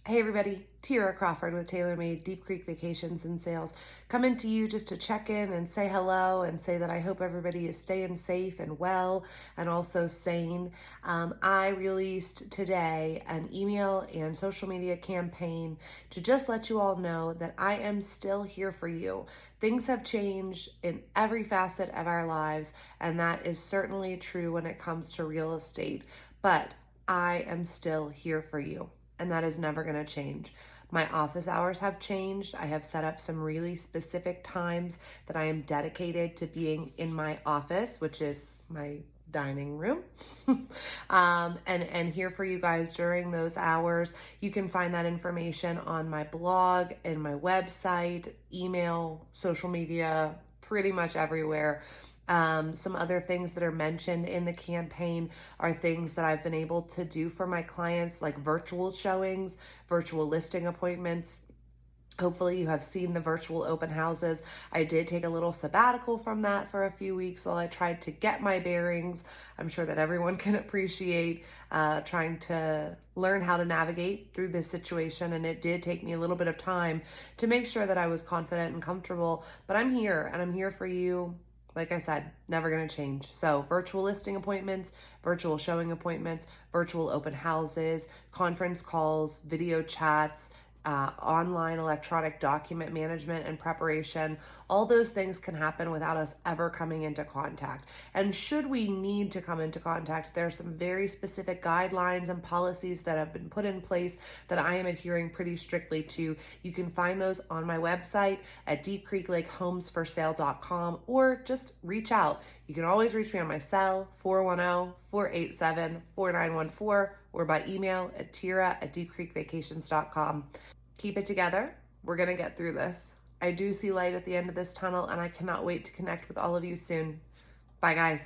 Hey everybody, Tira Crawford with TaylorMade Deep Creek Vacations and Sales, coming to you just to check in and say hello and say that I hope everybody is staying safe and well and also sane. I released today an email and social media campaign to just let you all know that I am still here for you. Things have changed in every facet of our lives, and that is certainly true when it comes to real estate, but I am still here for you. And that is never going to change. My office hours have changed. I have set up some really specific times that I am dedicated to being in my office, which is my dining room, and here for you guys during those hours. You can find that information on my blog and my website, email, social media, pretty much everywhere. Some other things that are mentioned in the campaign are things that I've been able to do for my clients, like virtual showings, virtual listing appointments. Hopefully you have seen the virtual open houses. I did take a little sabbatical from that for a few weeks while I tried to get my bearings. I'm sure that everyone can appreciate trying to learn how to navigate through this situation. And it did take me a little bit of time to make sure that I was confident and comfortable, but I'm here and I'm here for you. Like I said, never going to change. So virtual listing appointments, virtual showing appointments, virtual open houses, conference calls, video chats, online electronic document management and preparation. All those things can happen without us ever coming into contact. And should we need to come into contact, there are some very specific guidelines and policies that have been put in place that I am adhering pretty strictly to. You can find those on my website at deepcreeklakehomesforsale.com, or just reach out. You can always reach me on my cell, 410-487-4914, or by email at tira@deepcreekvacations.com. Keep it together. We're going to get through this. I do see light at the end of this tunnel, and I cannot wait to connect with all of you soon. Bye, guys.